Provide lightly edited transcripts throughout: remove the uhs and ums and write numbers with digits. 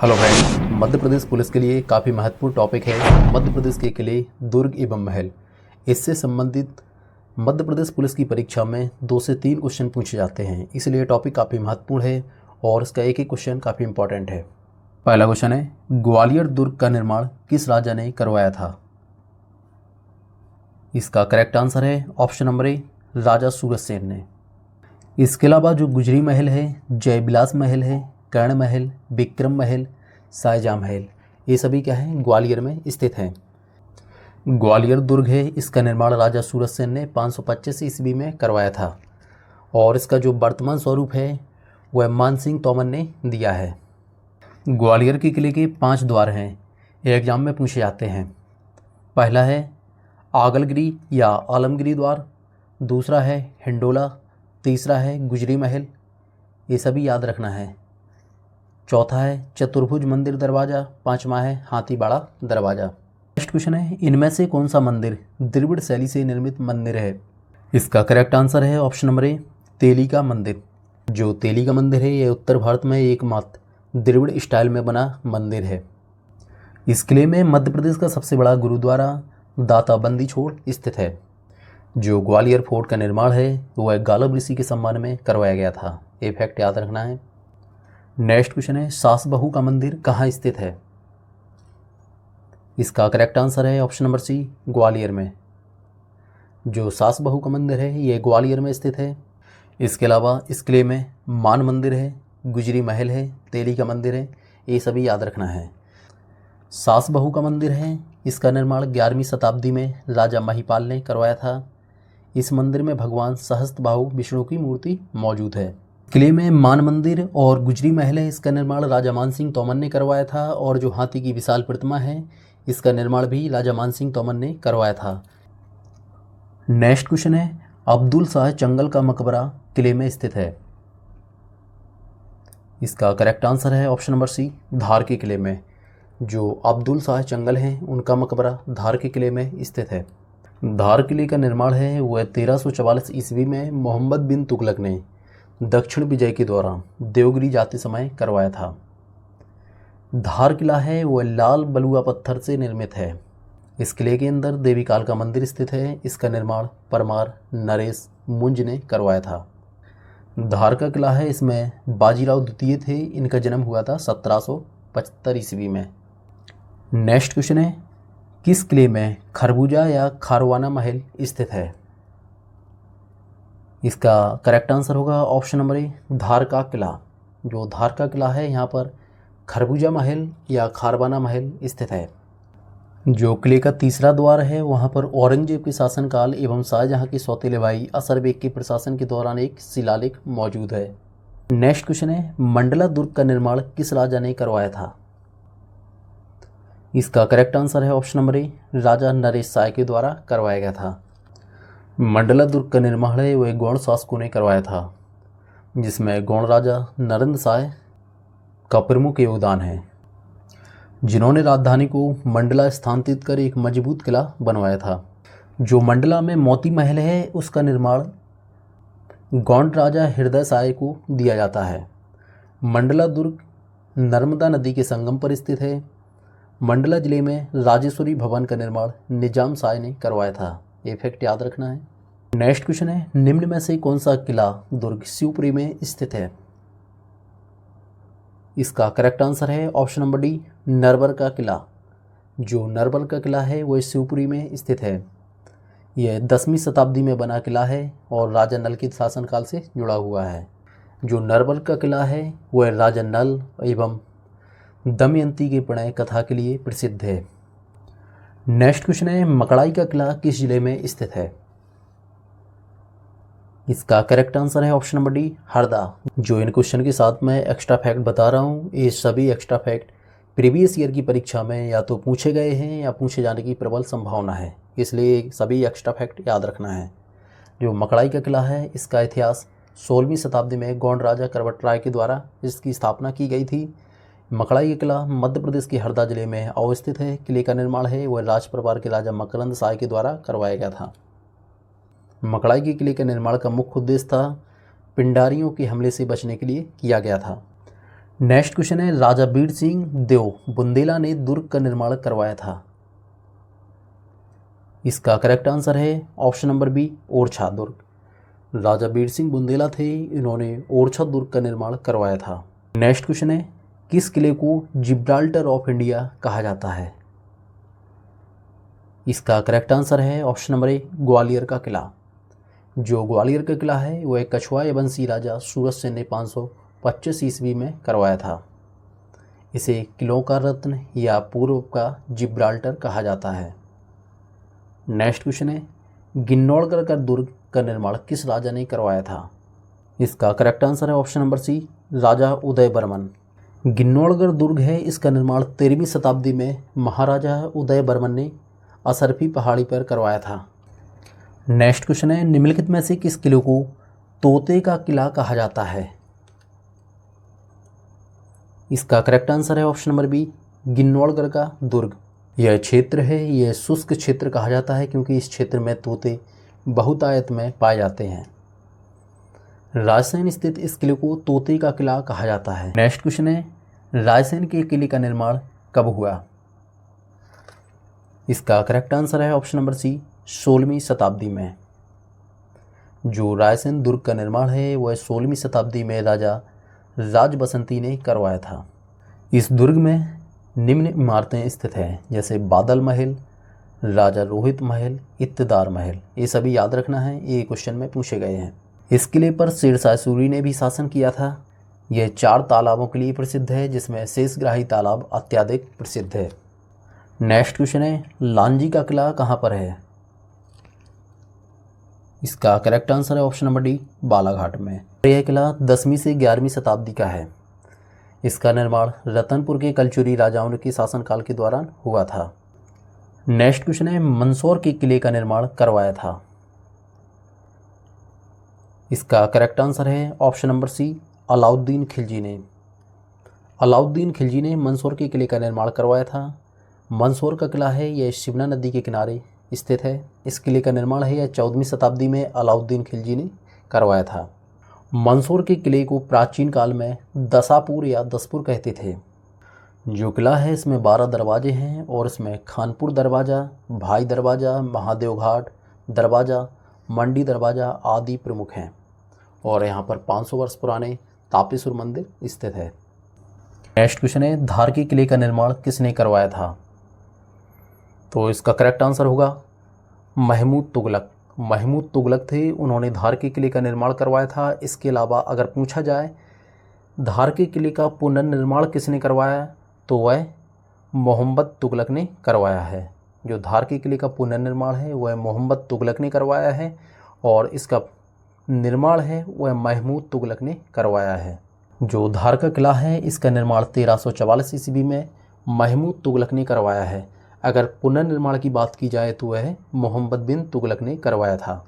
Hello friends, Madhya Pradesh police के लिए काफ़ी महत्वपूर्ण टॉपिक है मध्य प्रदेश के किले, दुर्ग एवं महल। इससे संबंधित मध्य प्रदेश पुलिस की परीक्षा में 2 से 3 क्वेश्चन पूछे जाते हैं, इसलिए टॉपिक काफ़ी महत्वपूर्ण है और इसका एक क्वेश्चन काफ़ी इंपॉर्टेंट है। पहला क्वेश्चन है, ग्वालियर दुर्ग का निर्माण किस राजा ने करवाया था? इसका करेक्ट आंसर है ऑप्शन नंबर ए, राजा सूरजसेन ने। इसके अलावा जो गुजरी महल है, जयविलास महल है, कर्ण महल, विक्रम महल, शाहजहाँ महल, ये सभी क्या है, ग्वालियर में स्थित हैं। ग्वालियर दुर्ग है, इसका निर्माण राजा सूरजसेन ने 525 ईस्वी में करवाया था और इसका जो वर्तमान स्वरूप है वह मानसिंह तोमर ने दिया है। ग्वालियर के किले के 5 द्वार हैं, ये एग्जाम में पूछे जाते हैं। पहला है आगलगिरी या आलमगिरी द्वार, दूसरा है हिंडोला, तीसरा है गुजरी महल, ये सभी याद रखना है। चौथा है चतुर्भुज मंदिर दरवाज़ा, पांचवा है हाथीबाड़ा दरवाज़ा। नेक्स्ट क्वेश्चन है, इनमें से कौन सा मंदिर द्रविड़ शैली से निर्मित मंदिर है? इसका करेक्ट आंसर है ऑप्शन नंबर ए, तेली का मंदिर। जो तेली का मंदिर है यह उत्तर भारत में एकमात्र द्रविड़ स्टाइल में बना मंदिर है। इस किले में मध्य प्रदेश का सबसे बड़ा गुरुद्वारा दाता बंदी छोड़ स्थित है। जो ग्वालियर फोर्ट का निर्माण है वह गालब ऋषि के सम्मान में करवाया गया था, ये फैक्ट याद रखना है। नेक्स्ट क्वेश्चन है, सास बहू का मंदिर कहाँ स्थित है? इसका करेक्ट आंसर है ऑप्शन नंबर सी, ग्वालियर में। जो सास बहू का मंदिर है ये ग्वालियर में स्थित है। इसके अलावा इस किले में मान मंदिर है, गुजरी महल है, तेली का मंदिर है, ये सभी याद रखना है। सास बहू का मंदिर है, इसका निर्माण 11वीं शताब्दी में राजा महिपाल ने करवाया था। इस मंदिर में भगवान सहस्त्रबाहु विष्णु की मूर्ति मौजूद है। किले में मान मंदिर और गुजरी महल है, इसका निर्माण राजा मानसिंह तोमर ने करवाया था और जो हाथी की विशाल प्रतिमा है इसका निर्माण भी राजा मानसिंह तोमर ने करवाया था। नेक्स्ट क्वेश्चन है, अब्दुल शाह चंगल का मकबरा किले में स्थित है। इसका करेक्ट आंसर है ऑप्शन नंबर सी, धार के किले में। जो अब्दुल शाह चंगल हैं उनका मकबरा धार के किले में स्थित है। धार किले का निर्माण है वह 1344 ईस्वी में मोहम्मद बिन तुगलक ने दक्षिण विजय के दौरान देवगिरी जाते समय करवाया था। धार किला है वह लाल बलुआ पत्थर से निर्मित है। इस किले के अंदर देवी काल का मंदिर स्थित है। इसका निर्माण परमार नरेश मुंज ने करवाया था। धार का किला है, इसमें बाजीराव द्वितीय थे, इनका जन्म हुआ था 1775 ईस्वी में। नेक्स्ट क्वेश्चन है, किस किले में खरबूजा या खारवाना महल स्थित है? इसका करेक्ट आंसर होगा ऑप्शन नंबर ए, धार का किला। जो धार का किला है यहाँ पर खरबूजा महल या खारवाना महल स्थित है। जो किले का तीसरा द्वार है वहाँ पर औरंगजेब के शासनकाल एवं शाहजहाँ के सौतेले भाई असर बेग के प्रशासन के दौरान एक शिलालेख मौजूद है। नेक्स्ट क्वेश्चन है, मंडला दुर्ग का निर्माण किस राजा ने करवाया था? इसका करेक्ट आंसर है ऑप्शन नंबर ए, राजा नरेश साय के द्वारा करवाया गया था। मंडला दुर्ग का निर्माण है वह गौड़ शासकों ने करवाया था, जिसमें गौड़ राजा नरेंद्र साय का प्रमुख योगदान है, जिन्होंने राजधानी को मंडला स्थानांतरित कर एक मजबूत किला बनवाया था। जो मंडला में मोती महल है उसका निर्माण गौंड राजा हृदय साय को दिया जाता है। मंडला दुर्ग नर्मदा नदी के संगम पर स्थित है। मंडला जिले में राजेश्वरी भवन का निर्माण निजाम शाह ने करवाया था, ये फैक्ट याद रखना है। नेक्स्ट क्वेश्चन है, निम्न में से कौन सा किला दुर्ग शिवपुरी में स्थित है? इसका करेक्ट आंसर है ऑप्शन नंबर डी, नरवर का किला। जो नरवर का किला है वह शिवपुरी में स्थित है। यह 10वीं शताब्दी में बना किला है और राजा नल के शासनकाल से जुड़ा हुआ है। जो नरवर का किला है वह राजा नल एवं दमयंती के प्रणय कथा के लिए प्रसिद्ध है। नेक्स्ट क्वेश्चन है, मकड़ाई का किला किस जिले में स्थित है? इसका करेक्ट आंसर है ऑप्शन नंबर डी, हरदा। जो इन क्वेश्चन के साथ मैं एक्स्ट्रा फैक्ट बता रहा हूँ, ये सभी एक्स्ट्रा फैक्ट प्रीवियस ईयर की परीक्षा में या तो पूछे गए हैं या पूछे जाने की प्रबल संभावना है, इसलिए सभी एक्स्ट्रा फैक्ट याद रखना है। जो मकड़ाई का किला है इसका इतिहास 16वीं शताब्दी में गौंड राजा करवट राय के द्वारा इसकी स्थापना की गई थी। मकड़ाई का किला मध्य प्रदेश के हरदा जिले में अवस्थित है। किले का निर्माण है वह राज परिवार के राजा मकरंद शाह के द्वारा करवाया गया था। मकड़ाई के किले के निर्माण का मुख्य उद्देश्य था पिंडारियों के हमले से बचने के लिए किया गया था। नेक्स्ट क्वेश्चन है, राजा बीर सिंह देव बुंदेला ने दुर्ग का निर्माण करवाया था। इसका करेक्ट आंसर है ऑप्शन नंबर बी, ओरछा दुर्ग। राजा बीर सिंह बुंदेला थे, इन्होंने ओरछा दुर्ग का निर्माण करवाया था। नेक्स्ट क्वेश्चन है, किस किले को जिब्राल्टर ऑफ इंडिया कहा जाता है। इसका करेक्ट आंसर है ऑप्शन नंबर ए, ग्वालियर का किला। जो ग्वालियर का किला है वह कछवाए वंशी राजा सूरज सेन ने 525 ईस्वी में करवाया था। इसे किलों का रत्न या पूर्व का जिब्राल्टर कहा जाता है। नेक्स्ट क्वेश्चन है, गिन्नौरगढ़ का दुर्ग का निर्माण किस राजा ने करवाया था। इसका करेक्ट आंसर है ऑप्शन नंबर सी, राजा उदयवर्मन। गिन्नौरगढ़ दुर्ग है, इसका निर्माण 13वीं शताब्दी में महाराजा उदयवर्मन ने असरफी पहाड़ी पर करवाया था। नेक्स्ट क्वेश्चन है, निम्नलिखित में से किस किले को तोते का किला कहा जाता है। इसका करेक्ट आंसर है ऑप्शन नंबर बी, गिन्नौरगढ़ का दुर्ग। यह क्षेत्र है, यह शुष्क क्षेत्र कहा जाता है क्योंकि इस क्षेत्र में तोते बहुतायत में पाए जाते हैं। रायसेन स्थित इस किले को तोते का किला कहा जाता है। नेक्स्ट क्वेश्चन है, रायसेन के किले का निर्माण कब हुआ। इसका करेक्ट आंसर है ऑप्शन नंबर सी, 16वीं शताब्दी में। जो रायसेन दुर्ग का निर्माण है वह 16वीं शताब्दी में राजा राज बसंती ने करवाया था। इस दुर्ग में निम्न इमारतें स्थित हैं, जैसे बादल महल, राजा रोहित महल, इत्तेदार महल। ये सभी याद रखना है, ये क्वेश्चन में पूछे गए हैं। इस किले पर शेरशाह सूरी ने भी शासन किया था। यह 4 तालाबों के लिए प्रसिद्ध है, जिसमें शेषग्राही तालाब अत्यधिक प्रसिद्ध है। नेक्स्ट क्वेश्चन है, लांजी का किला कहाँ पर है। इसका करेक्ट आंसर है ऑप्शन नंबर डी, बालाघाट में। यह किला 10वीं से 11वीं शताब्दी का है। इसका निर्माण रतनपुर के कलचुरी राजाओं के शासनकाल के दौरान हुआ था। नेक्स्ट क्वेश्चन है, मंदसौर के किले का निर्माण करवाया था। इसका करेक्ट आंसर है option number C, Alauddin Khilji ने। अलाउद्दीन खिलजी ने मंदसौर के किले का निर्माण करवाया था। मंदसौर का किला है, यह शिवना नदी के किनारे स्थित है। इस किले का निर्माण है यह 14वीं शताब्दी में अलाउद्दीन खिलजी ने करवाया था। मंदसौर के किले को प्राचीन काल में दसापुर या दसपुर कहते थे। जो किला है इसमें 12 दरवाजे हैं और इसमें खानपुर दरवाज़ा, भाई दरवाज़ा, महादेव घाट दरवाज़ा, मंडी दरवाज़ा आदि प्रमुख हैं। और यहाँ पर 500 वर्ष पुराने तापेश्वर मंदिर स्थित है। नेक्स्ट क्वेश्चन है, धार के किले का निर्माण किसने करवाया था। तो इसका करेक्ट आंसर होगा महमूद तुगलक। महमूद तुगलक थे, उन्होंने धार के किले का निर्माण करवाया था। इसके अलावा अगर पूछा जाए धार के किले का पुनर्निर्माण किसने करवाया, तो वह मोहम्मद तुगलक ने करवाया है। जो धार के किले का पुनर्निर्माण है वह मोहम्मद तुगलक ने करवाया है और इसका निर्माण है वह महमूद तुगलक ने करवाया है। जो धार का किला है इसका निर्माण 1344 ईस्वी में महमूद तुगलक ने करवाया है। अगर पुनर्निर्माण की बात की जाए तो वह मोहम्मद बिन तुगलक ने करवाया था।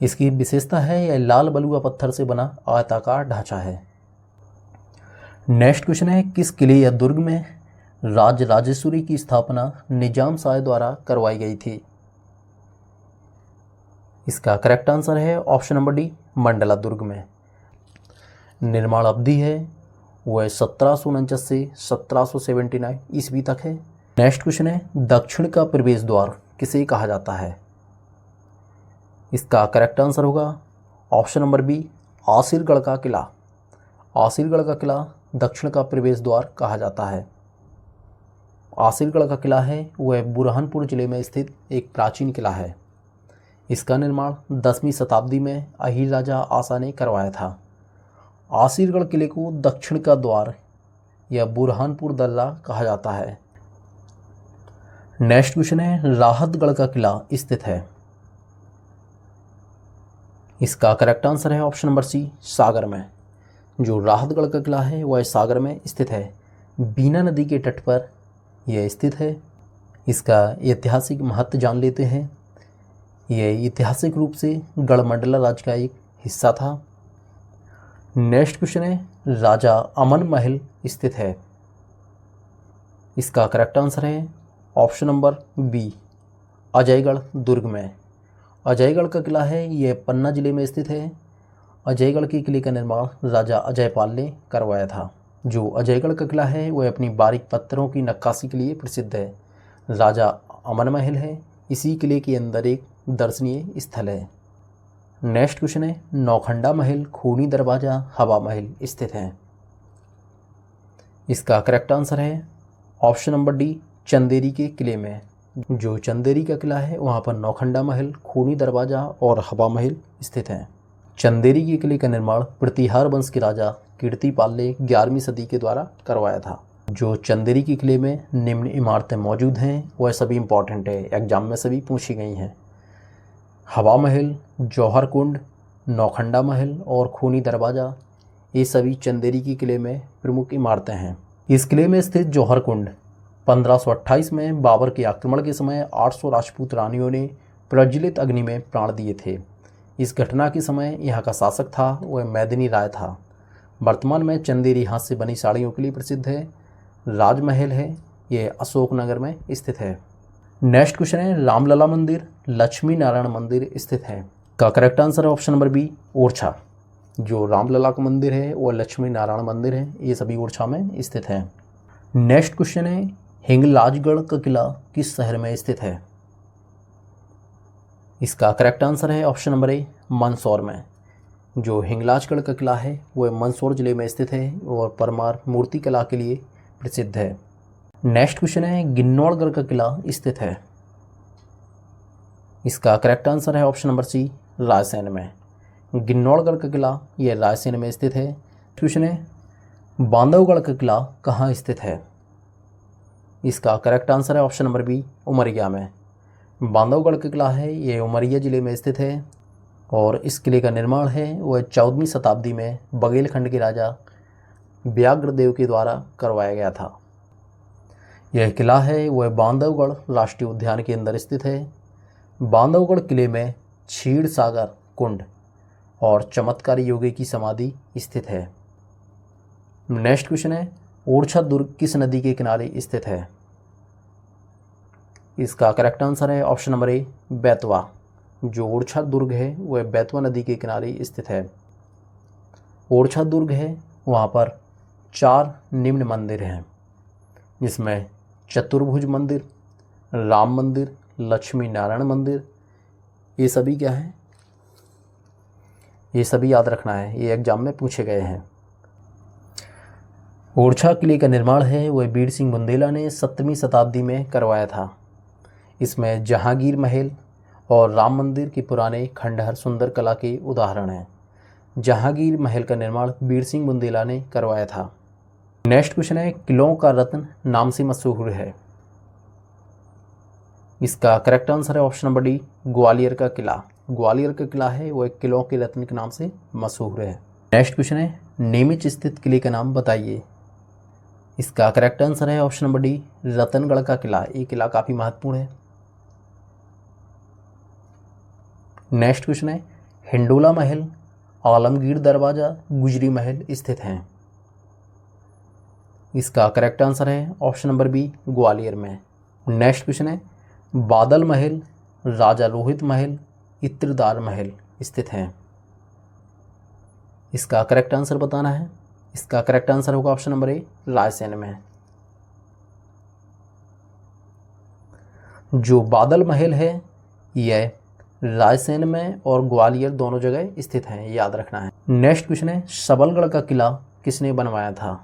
इसकी विशेषता है यह लाल बलुआ पत्थर से बना आयताकार ढांचा है। नेक्स्ट क्वेश्चन है, किस किले या दुर्ग में राजराजेश्वरी की स्थापना निजाम शाह द्वारा करवाई गई थी। इसका करेक्ट आंसर है ऑप्शन नंबर डी, मंडला दुर्ग में। निर्माण अवधि है वह 1749 से 1779 ईस्वी तक है। नेक्स्ट क्वेश्चन है, दक्षिण का प्रवेश द्वार किसे कहा जाता है। इसका करेक्ट आंसर होगा ऑप्शन नंबर बी, आसिरगढ़ का किला। आसिरगढ़ का किला दक्षिण का प्रवेश द्वार कहा जाता है। आसिरगढ़ का किला है वह बुरहानपुर जिले में स्थित एक प्राचीन किला है। इसका निर्माण 10वीं शताब्दी में अहीर राजा आसा ने करवाया था। आसिरगढ़ किले को दक्षिण का द्वार या बुरहानपुर दर्रा कहा जाता है। नेक्स्ट क्वेश्चन है, राहतगढ़ का किला स्थित है। इसका करेक्ट आंसर है ऑप्शन नंबर सी, सागर में। जो राहतगढ़ का किला है वह सागर में स्थित है। बीना नदी के तट पर यह स्थित है। इसका ऐतिहासिक महत्व जान लेते हैं। यह ऐतिहासिक रूप से गढ़मंडला राज्य का एक हिस्सा था। नेक्स्ट क्वेश्चन है, राजा अमन महल स्थित है। इसका करेक्ट आंसर है ऑप्शन नंबर बी, अजयगढ़ दुर्ग में। अजयगढ़ का किला है यह पन्ना जिले में स्थित है। अजयगढ़ के किले का निर्माण राजा अजयपाल ने करवाया था। जो अजयगढ़ का किला है वह अपनी बारीक पत्थरों की नक्काशी के लिए प्रसिद्ध है। राजा अमन महल है, इसी किले के अंदर एक दर्शनीय स्थल है। नेक्स्ट क्वेश्चन है, नौखंडा महल खूनी दरवाजा हवा महल स्थित है। इसका करेक्ट आंसर है ऑप्शन नंबर डी, चंदेरी के किले में। जो चंदेरी का किला है वहाँ पर नौखंडा महल, खूनी दरवाजा और हवा महल स्थित हैं। चंदेरी के किले का निर्माण प्रतिहार वंश के राजा कीर्तिपाल ने 11वीं सदी के द्वारा करवाया था। जो चंदेरी के किले में निम्न इमारतें मौजूद हैं वह सभी इंपॉर्टेंट है, एग्जाम में सभी पूछी गई हैं। हवा महल, जौहर कुंड, नौखंडा महल और खूनी दरवाजा, ये सभी चंदेरी के किले में प्रमुख इमारतें हैं। इस किले में स्थित जौहर कुंड 1528 में बाबर के आक्रमण के समय 800 राजपूत रानियों ने प्रज्वलित अग्नि में प्राण दिए थे। इस घटना के समय यहाँ का शासक था वह मैदिनी राय था। वर्तमान में चंदेरी हाथ से बनी साड़ियों के लिए प्रसिद्ध है। राजमहल है, ये अशोकनगर में स्थित है। नेक्स्ट क्वेश्चन है, रामलला मंदिर लक्ष्मी नारायण मंदिर स्थित है। का करेक्ट आंसर है ऑप्शन नंबर बी, ओरछा। जो रामलला का मंदिर है वह लक्ष्मी नारायण मंदिर है, ये सभी ओरछा में स्थित है। नेक्स्ट क्वेश्चन है, हिंगलाजगढ़ का किला किस शहर में स्थित है। इसका करेक्ट आंसर है ऑप्शन नंबर ए, मंदसौर में। जो हिंगलाजगढ़ का किला है वह मंदसौर जिले में स्थित है और परमार मूर्ति कला के लिए प्रसिद्ध है। नेक्स्ट क्वेश्चन है, गिन्नौरगढ़ का किला स्थित है। इसका करेक्ट आंसर है ऑप्शन नंबर सी, रायसेन में। गिन्नौरगढ़ का किला यह रायसेन में स्थित है। क्वेश्चन है, बांधवगढ़ का किला कहाँ स्थित है। इसका करेक्ट आंसर है ऑप्शन नंबर बी, उमरिया में। बांधवगढ़ का किला है ये उमरिया जिले में स्थित है और इस किले का निर्माण है वह 14वीं शताब्दी में बघेलखंड के राजा व्याघ्रदेव के द्वारा करवाया गया था। यह किला है वह बांधवगढ़ राष्ट्रीय उद्यान के अंदर स्थित है। बांधवगढ़ किले में क्षीर सागर कुंड और चमत्कारी योगी की समाधि स्थित है। नेक्स्ट क्वेश्चन है, ओरछा दुर्ग किस नदी के किनारे स्थित है। इसका करेक्ट आंसर है ऑप्शन नंबर ए, बेतवा। जो ओरछा दुर्ग है वह बेतवा नदी के किनारे स्थित है। ओरछा दुर्ग है वहाँ पर 4 निम्न मंदिर हैं, जिसमें चतुर्भुज मंदिर, राम मंदिर, लक्ष्मी नारायण मंदिर, ये सभी क्या हैं, ये सभी याद रखना है, ये एग्जाम में पूछे गए हैं। ओरछा किले का निर्माण है वह वीर सिंह बुंदेला ने 7वीं शताब्दी में करवाया था। इसमें जहांगीर महल और राम मंदिर के पुराने खंडहर सुंदर कला के उदाहरण हैं। जहांगीर महल का निर्माण वीर सिंह बुंदेला ने करवाया था। नेक्स्ट क्वेश्चन है, किलों का रत्न नाम से मशहूर है। इसका करेक्ट आंसर है ऑप्शन नंबर डी, ग्वालियर का किला। ग्वालियर का किला है वह किलों के रत्न के नाम से मशहूर है। नेक्स्ट क्वेश्चन है, नीमच स्थित किले का नाम बताइए। इसका करेक्ट आंसर है ऑप्शन नंबर डी, रतनगढ़ का किला। ये किला काफ़ी महत्वपूर्ण है। नेक्स्ट क्वेश्चन है, हिंडोला महल, आलमगीर दरवाजा, गुजरी महल स्थित हैं। इसका करेक्ट आंसर है ऑप्शन नंबर बी, ग्वालियर में। नेक्स्ट क्वेश्चन है, बादल महल, राजा रोहित महल, इत्रदार महल स्थित हैं। इसका करेक्ट आंसर बताना है। इसका करेक्ट आंसर होगा ऑप्शन नंबर ए, रायसेन में। जो बादल महल है यह रायसेन में और ग्वालियर दोनों जगह स्थित हैं, याद रखना है। नेक्स्ट क्वेश्चन है, सबलगढ़ का किला किसने बनवाया था।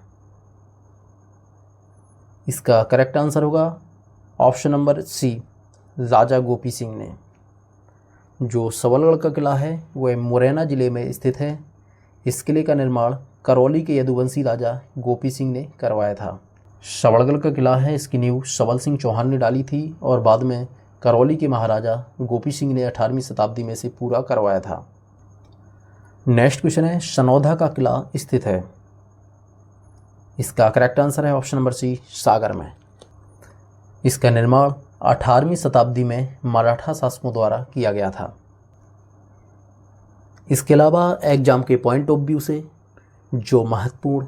इसका करेक्ट आंसर होगा ऑप्शन नंबर सी, राजा गोपी सिंह ने। जो सबलगढ़ का किला है वह मुरैना जिले में स्थित है। इस किले का निर्माण करौली के यदुवंशी राजा गोपी सिंह ने करवाया था। सबलगढ़ का किला है, इसकी नींव सबल सिंह चौहान ने डाली थी और बाद में करौली के महाराजा गोपी सिंह ने 18वीं शताब्दी में से पूरा करवाया था। नेक्स्ट क्वेश्चन है, सनौधा का किला स्थित है। इसका करेक्ट आंसर है ऑप्शन नंबर सी, सागर में। इसका निर्माण 18वीं शताब्दी में मराठा शासकों द्वारा किया गया था। इसके अलावा एग्जाम के पॉइंट ऑफ व्यू से जो महत्वपूर्ण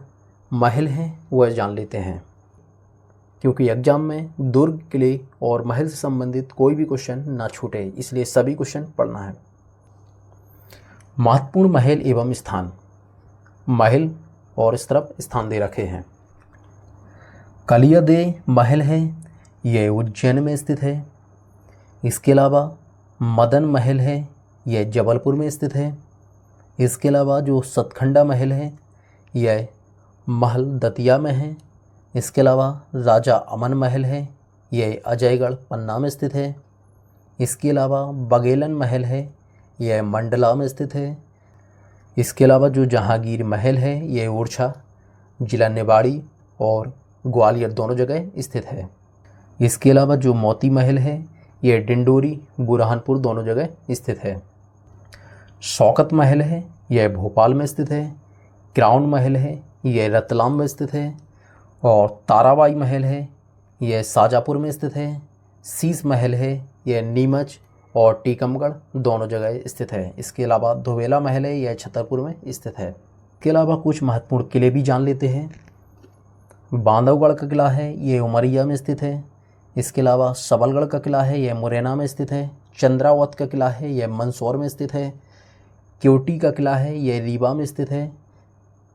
महल हैं वह जान लेते हैं, क्योंकि एग्जाम में दुर्ग, किले और महल से संबंधित कोई भी क्वेश्चन ना छूटे, इसलिए सभी क्वेश्चन पढ़ना है। महत्वपूर्ण महल एवं स्थान, महल और इस तरफ स्थान दे रखे हैं। कलियादे महल है, यह उज्जैन में स्थित है। इसके अलावा मदन महल है, यह जबलपुर में स्थित है। इसके अलावा जो सतखंडा महल है यह महल दतिया में है। इसके अलावा राजा अमन महल है, यह अजयगढ़ पन्ना में स्थित है। इसके अलावा बघेलन महल है, यह मंडला में स्थित है। इसके अलावा जो जहांगीर महल है यह ओरछा, जिला निवाड़ी और ग्वालियर दोनों जगह स्थित है। इसके अलावा जो मोती महल है यह डिंडोरी, बुरहानपुर दोनों जगह स्थित है। शौकत महल है, यह भोपाल में स्थित है। क्राउन महल है, यह रतलाम में स्थित है। और ताराबाई महल है, यह शाजापुर में स्थित है। शीश महल है, यह नीमच और टीकमगढ़ दोनों जगह स्थित है। इसके अलावा धोबेला महल है, यह छतरपुर में स्थित है। इसके अलावा कुछ महत्वपूर्ण किले भी जान लेते हैं। बांधवगढ़ का किला है, यह उमरिया में स्थित है। इसके अलावा सबलगढ़ का किला है, यह मुरैना में स्थित है। चंद्रावत का किला है, यह मंदसौर में स्थित है। क्योटी का किला है, यह रीवा में स्थित है।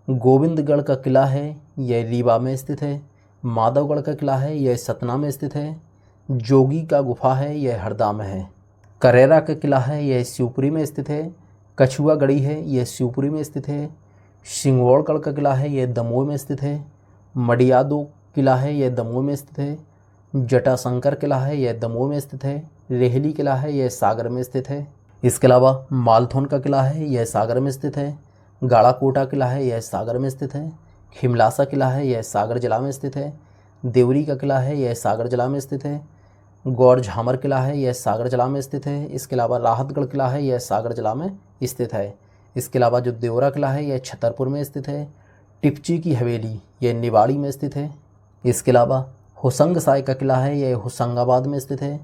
गोविंदगढ़ का किला है, यह रीवा में स्थित है। माधवगढ़ का किला है, यह सतना में स्थित है। जोगी का गुफा है, यह हरदा में है। करेरा का किला है, यह शिवपुरी में स्थित है। कछुआ गढ़ी है, यह शिवपुरी में स्थित है। सिंगवड़गढ़ का किला है, यह दमोह में स्थित है। मडियादो किला है, यह दमोह में स्थित है। जटाशंकर किला है, यह दमोह में स्थित है। रेहली किला है, यह सागर में स्थित है। इसके अलावा मालथोन का किला है, यह सागर में स्थित है। गाड़ाकोटा किला है, यह सागर में स्थित है। खिमलासा किला है, यह सागर जिला में स्थित है। देवरी का किला है, यह सागर जिला में स्थित है। गौर झामर किला है, यह सागर जिला में स्थित है। इसके अलावा राहतगढ़ किला है, यह सागर जिला में स्थित है। इसके अलावा जो देवरा किला है, यह छतरपुर में स्थित है। टिपची की हवेली, यह निवाड़ी में स्थित है। इसके अलावा होशंग साय का किला है, यह होशंगाबाद में स्थित है।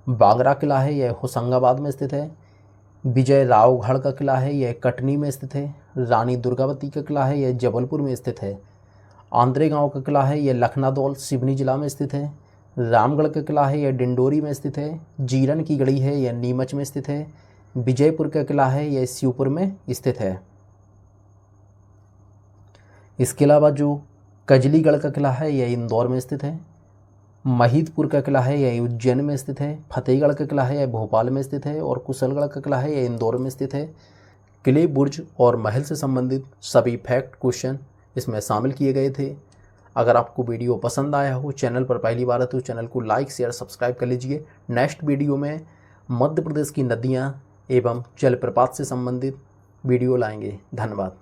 बागरा किला है, यह होशंगाबाद में स्थित है। विजय रावगढ़ का किला है, यह कटनी में स्थित है। रानी दुर्गावती का किला है, यह जबलपुर में स्थित है। आंद्रे गांव का किला है, यह लखनादौल सिवनी जिला में स्थित है। रामगढ़ का किला है, यह डिंडोरी में स्थित है। जीरन की गढ़ी है, यह नीमच में स्थित है। विजयपुर का किला है, यह शिवपुर में स्थित है। इसके अलावा जो कजलीगढ़ का किला है, यह इंदौर में स्थित है। महिदपुर का किला है, यह उज्जैन में स्थित है। फतेहगढ़ का किला है, यह भोपाल में स्थित है। और कुशलगढ़ का किला है, यह इंदौर में स्थित है। किले, बुर्ज और महल से संबंधित सभी फैक्ट क्वेश्चन इसमें शामिल किए गए थे। अगर आपको वीडियो पसंद आया हो, चैनल पर पहली बार है तो चैनल को लाइक शेयर सब्सक्राइब कर लीजिए। नेक्स्ट वीडियो में मध्य प्रदेश की नदियाँ एवं जलप्रपात से संबंधित वीडियो लाएंगे। धन्यवाद।